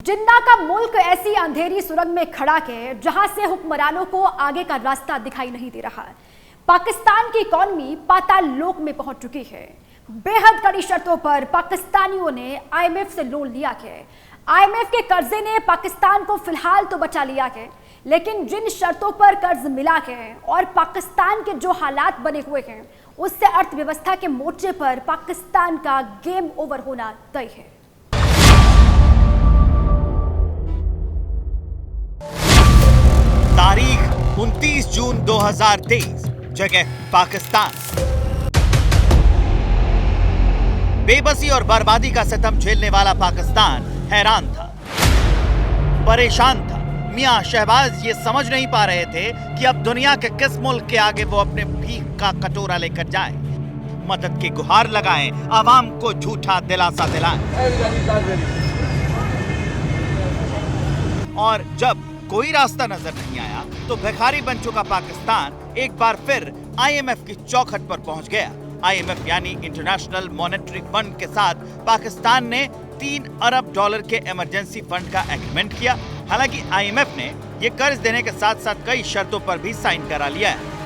जिन्ना का मुल्क ऐसी अंधेरी सुरंग में खड़ा है जहां से हुक्मरानों को आगे का रास्ता दिखाई नहीं दे रहा। पाकिस्तान की इकॉनमी पाताल लोक में पहुंच चुकी है। बेहद कड़ी शर्तों पर पाकिस्तानियों ने आईएमएफ से लोन लिया है। आईएमएफ के कर्जे ने पाकिस्तान को फिलहाल तो बचा लिया है, लेकिन जिन शर्तों पर कर्ज मिला है और पाकिस्तान के जो हालात बने हुए हैं, उससे अर्थव्यवस्था के मोर्चे पर पाकिस्तान का गेम ओवर होना तय है। तारीख 29 जून 2023, जगह पाकिस्तान। बेबसी और बर्बादी का सितम झेलने वाला पाकिस्तान हैरान था, परेशान था। मियां शहबाज ये समझ नहीं पा रहे थे कि अब दुनिया के किस मुल्क के आगे वो अपने भीख का कटोरा लेकर जाएं, मदद की गुहार लगाएं, आवाम को झूठा दिलासा दिलाएं। और जब कोई रास्ता नजर नहीं आया तो भिखारी बन चुका पाकिस्तान एक बार फिर आईएमएफ की चौखट पर पहुंच गया। आईएमएफ यानी इंटरनेशनल मॉनेटरी फंड के साथ पाकिस्तान ने $3 अरब के इमरजेंसी फंड का एग्रीमेंट किया। हालांकि आईएमएफ ने ये कर्ज देने के साथ साथ कई शर्तों पर भी साइन करा लिया है।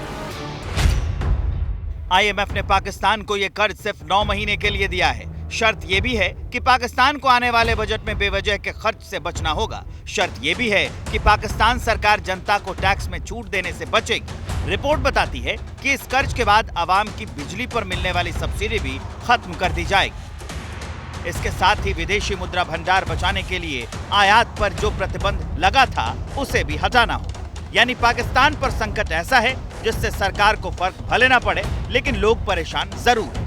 आईएमएफ ने पाकिस्तान को ये कर्ज सिर्फ 9 महीने के लिए दिया है। शर्त ये भी है कि पाकिस्तान को आने वाले बजट में बेवजह के खर्च से बचना होगा। शर्त ये भी है कि पाकिस्तान सरकार जनता को टैक्स में छूट देने से बचेगी। रिपोर्ट बताती है कि इस कर्ज के बाद आवाम की बिजली पर मिलने वाली सब्सिडी भी खत्म कर दी जाएगी। इसके साथ ही विदेशी मुद्रा भंडार बचाने के लिए आयात पर जो प्रतिबंध लगा था उसे भी हटाना हो। यानी पाकिस्तान पर संकट ऐसा है जिससे सरकार को फर्क भले ना पड़े, लेकिन लोग परेशान जरूर।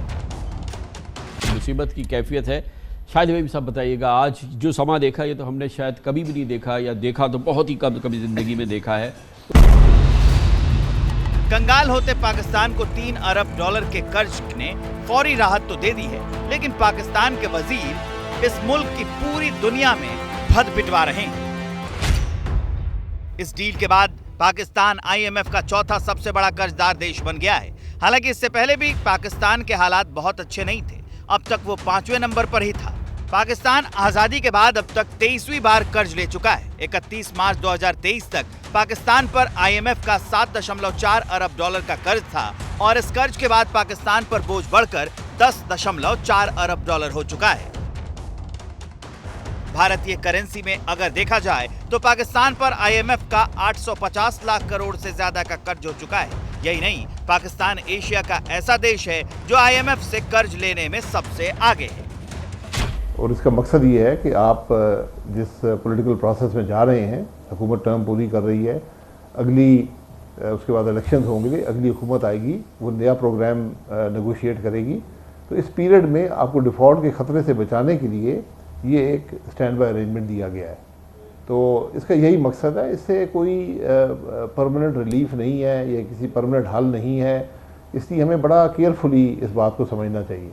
मुसीबत की कैफियत है। शायद हमें भी सब बताइएगा, आज जो समा देखा ये तो हमने शायद कभी भी नहीं देखा, या देखा तो बहुत ही कम कभी जिंदगी में देखा है। कंगाल होते पाकिस्तान को $3 अरब के कर्ज ने फौरी राहत तो दे दी है, लेकिन पाकिस्तान के वजीर इस मुल्क की पूरी दुनिया में भद पिटवा रहे हैं। इस डील के बाद पाकिस्तान आईएमएफ का चौथा सबसे बड़ा कर्जदार देश बन गया है। हालांकि इससे पहले भी पाकिस्तान के हालात बहुत अच्छे नहीं थे। अब तक वो 5वें नंबर पर ही था। पाकिस्तान आजादी के बाद अब तक 23वीं बार कर्ज ले चुका है। 31 मार्च 2023 तक पाकिस्तान पर आईएमएफ का $7.4 अरब का कर्ज था और इस कर्ज के बाद पाकिस्तान पर बोझ बढ़कर $10.4 अरब हो चुका है। भारतीय करेंसी में अगर देखा जाए तो पाकिस्तान पर आईएमएफ का 850 लाख करोड़ से ज्यादा का कर्ज हो चुका है। यही नहीं, पाकिस्तान एशिया का ऐसा देश है जो आईएमएफ से कर्ज लेने में सबसे आगे है। और इसका मकसद ये है कि आप जिस पॉलिटिकल प्रोसेस में जा रहे हैं, हुकूमत टर्म पूरी कर रही है, अगली उसके बाद इलेक्शंस होंगे, अगली हुकूमत आएगी, वो नया प्रोग्राम नेगोशिएट करेगी। तो इस पीरियड में आपको डिफ़ॉल्ट के ख़तरे से बचाने के लिए ये एक स्टैंड बाय अरेंजमेंट दिया गया है। तो इसका यही मकसद है। इससे कोई परमानेंट रिलीफ नहीं है या किसी परमानेंट हल नहीं है, इसलिए हमें बड़ा केयरफुली इस बात को समझना चाहिए।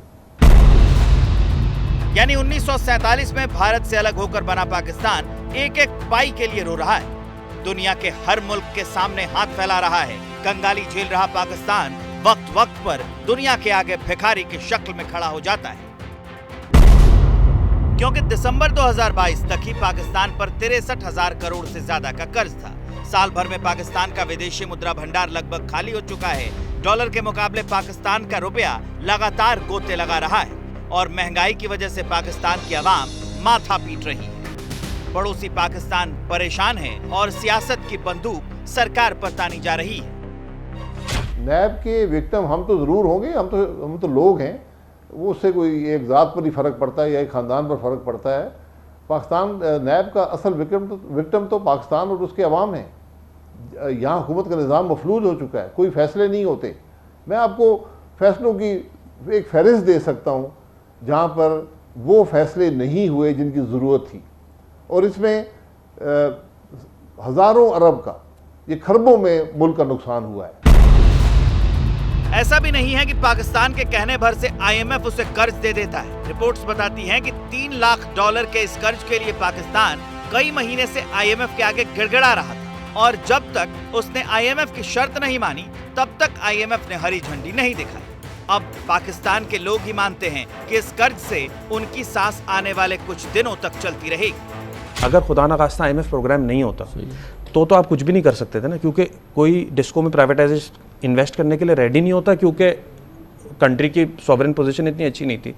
यानी 1947 में भारत से अलग होकर बना पाकिस्तान एक एक पाई के लिए रो रहा है। दुनिया के हर मुल्क के सामने हाथ फैला रहा है। कंगाली झेल रहा पाकिस्तान वक्त वक्त पर दुनिया के आगे भिखारी की शक्ल में खड़ा हो जाता है, क्योंकि दिसंबर 2022 तक ही पाकिस्तान पर 63,000 करोड़ से ज्यादा का कर्ज था। साल भर में पाकिस्तान का विदेशी मुद्रा भंडार लगभग खाली हो चुका है। डॉलर के मुकाबले पाकिस्तान का रुपया लगातार गोते लगा रहा है और महंगाई की वजह से पाकिस्तान की आवाम माथा पीट रही है। पड़ोसी पाकिस्तान परेशान है और सियासत की बंदूक सरकार पर तानी जा रही है। नैब के विक्टिम हम तो जरूर होंगे, हम तो लोग हैं। वो उससे कोई एक ज़ात पर ही फ़र्क पड़ता है या एक ख़ानदान पर फ़र्क पड़ता है। पाकिस्तान नैब का असल विक्टिम तो पाकिस्तान और उसके अवाम है। यहाँ हुकूमत का निज़ाम मफलूज हो चुका है, कोई फ़ैसले नहीं होते। मैं आपको फ़ैसलों की एक फहरिस्त दे सकता हूँ जहाँ पर वो फैसले नहीं हुए जिनकी ज़रूरत थी, और इसमें हज़ारों अरब का, ये खरबों में मुल्क का नुकसान हुआ है। ऐसा भी नहीं है कि पाकिस्तान के कहने भर से आईएमएफ उसे कर्ज दे देता है। रिपोर्ट्स बताती हैं कि $3 लाख के इस कर्ज के लिए पाकिस्तान कई महीने से आईएमएफ के आगे गिड़गिड़ा रहा था, और जब तक उसने आईएमएफ की शर्त नहीं मानी तब तक आईएमएफ ने हरी झंडी नहीं दिखाई। अब पाकिस्तान के लोग ही मानते हैं कि इस कर्ज से उनकी सांस आने वाले कुछ दिनों तक चलती रहेगी। अगर खुदा ना खास्ता IMF प्रोग्राम नहीं होता तो आप कुछ भी नहीं कर सकते थे ना, क्योंकि कोई डिस्को में प्राइवेटाइजेशन इन्वेस्ट करने के लिए रेडी नहीं होता, क्योंकि कंट्री की सॉवरेन पोजीशन इतनी अच्छी नहीं थी।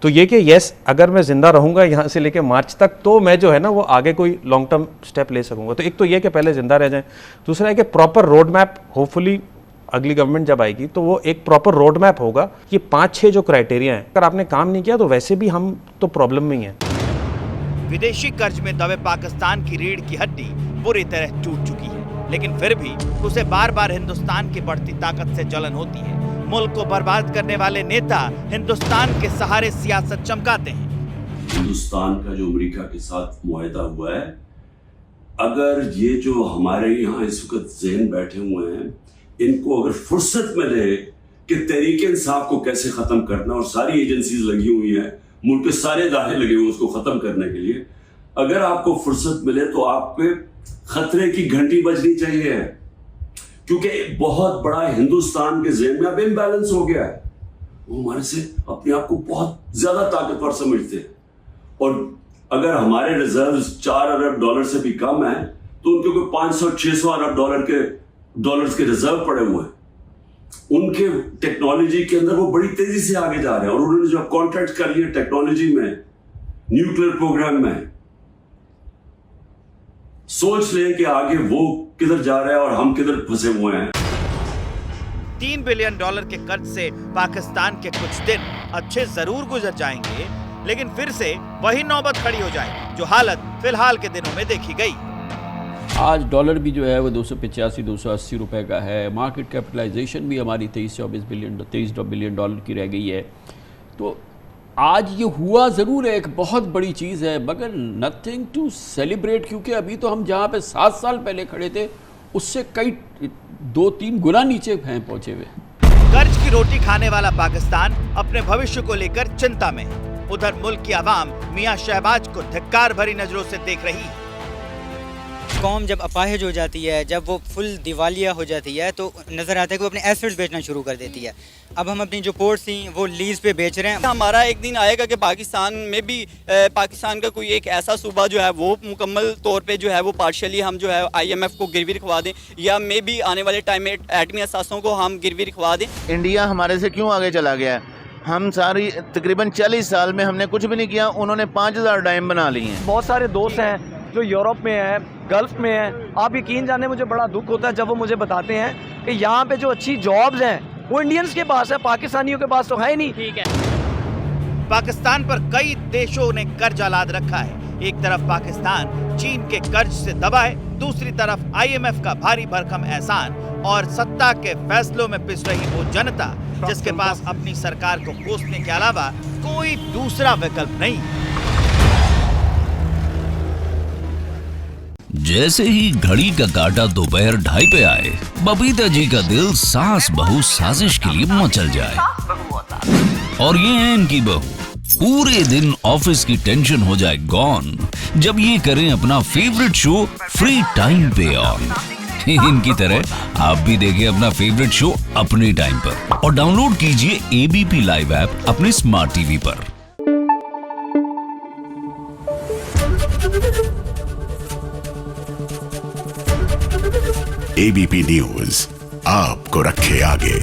तो ये कि यस, अगर मैं ज़िंदा रहूँगा यहाँ से लेके मार्च तक, तो मैं जो है ना वो आगे कोई लॉन्ग टर्म स्टेप ले सकूँगा। तो एक तो ये कि पहले ज़िंदा रह जाएं, दूसरा है कि प्रॉपर रोड मैप, होपफुली अगली गवर्नमेंट जब आएगी तो वो एक प्रॉपर रोड मैप होगा। ये 5-6 जो क्राइटेरिया हैं, अगर आपने काम नहीं किया तो वैसे भी हम तो प्रॉब्लम में ही हैं। विदेशी कर्ज में दबे पाकिस्तान की रीढ़ की हड्डी बुरी तरह टूट चुकी है, लेकिन फिर भी उसे बार बार हिंदुस्तान की बढ़ती ताकत से जलन होती है। मुल्क को बर्बाद करने वाले नेता हिंदुस्तान के सहारे सियासत चमकाते हैं। हिंदुस्तान का जो अमेरिका के साथ मुआहदा हुआ है, अगर ये जो हमारे यहाँ इस वक्त ज़हन बैठे हुए हैं, इनको अगर फुर्सत मिले कि तहरीक इंसाफ को कैसे खत्म करना, और सारी एजेंसीज लगी हुई हैं, मुल्क के सारे इदारे लगे हुए उसको खत्म करने के लिए, अगर आपको फुर्सत मिले तो आपके खतरे की घंटी बजनी चाहिए, क्योंकि बहुत बड़ा हिंदुस्तान के ज़हन में अब इम्बैलेंस हो गया है। वो हमारे से अपने आप को बहुत ज्यादा ताकतवर समझते हैं, और अगर हमारे रिजर्व्स 4 अरब डॉलर से भी कम है तो उनके कोई 500-600 अरब डॉलर्स के रिजर्व पड़े हुए हैं। उनके टेक्नोलॉजी के अंदर वो बड़ी तेजी से आगे जा रहे हैं, और उन्होंने जो कॉन्ट्रैक्ट कर लिए टेक्नोलॉजी में, न्यूक्लियर प्रोग्राम में, सोच लें कि आगे वो किधर जा रहा है और हम किधर फंसे हुए हैं। $3 बिलियन के कर्ज से पाकिस्तान के कुछ दिन अच्छे जरूर गुजर जाएंगे, लेकिन फिर से वही नौबत खड़ी हो जाए जो हालत फिलहाल के दिनों में देखी गई। आज डॉलर भी जो है वो 285-280 रुपए का है। मार्केट कैपिटलाइजेशन भी हमारी 23 बिलियन डॉलर की रह गई है। तो आज ये हुआ ज़रूर है, एक बहुत बड़ी चीज़ है, मगर नथिंग टू सेलिब्रेट, क्योंकि अभी तो हम जहाँ पे 7 साल पहले खड़े थे उससे कई 2-3 गुना नीचे हैं पहुँचे हुए। कर्ज की रोटी खाने वाला पाकिस्तान अपने भविष्य को लेकर चिंता में। उधर मुल्क की आवाम मियां शहबाज को धिक्कार भरी नजरों से देख रही है। कौम जब अपाहिज हो जाती है, जब वो फुल दिवालिया हो जाती है, तो नज़र आता है कि वो अपने एसेट्स बेचना शुरू कर देती है। अब हम अपनी जो पोर्ट्स थी वो लीज पे बेच रहे हैं। हमारा एक दिन आएगा कि पाकिस्तान में भी पाकिस्तान का कोई एक ऐसा सूबा जो है वो मुकम्मल तौर पे जो है वो पार्शली हम जो है IMF को गिरवी रखवा दें, या मे भी आने वाले टाइम में एटमी असासों को हम गिरवी रखवा दें। इंडिया हमारे से क्यों आगे चला गया है? हम सारी तकरीबन 40 साल में हमने कुछ भी नहीं किया, उन्होंने 5000 डैम बना लिए हैं। बहुत सारे दोस्त हैं जो यूरोप में है, गल्फ में है। आप यकीन जाने मुझे बड़ा दुख होता है जब वो मुझे बताते हैं कि यहाँ पे जो अच्छी जॉब्स हैं वो इंडियंस के पास है, पाकिस्तानियों के पास तो है ही नहीं। ठीक है। पाकिस्तान पर कई देशों ने कर्जा लाद रखा है। एक तरफ पाकिस्तान चीन के कर्ज से दबा है, दूसरी तरफ IMF का भारी भरकम एहसान और सत्ता के फैसलों में पिस रही वो जनता जिसके पास अपनी सरकार को कोसने के अलावा कोई दूसरा विकल्प नहीं। जैसे ही घड़ी का काटा दोपहर 2:30 पे आए, बबीता जी का दिल सास बहू साजिश के लिए मचल जाए। और ये है इनकी बहू, पूरे दिन ऑफिस की टेंशन हो जाए गॉन जब ये करें अपना फेवरेट शो फ्री टाइम पे ऑन। इनकी तरह आप भी देखिए अपना फेवरेट शो अपने टाइम पर, और डाउनलोड कीजिए ABP लाइव ऐप अपने स्मार्ट टीवी पर। ABP न्यूज आपको रखे आगे।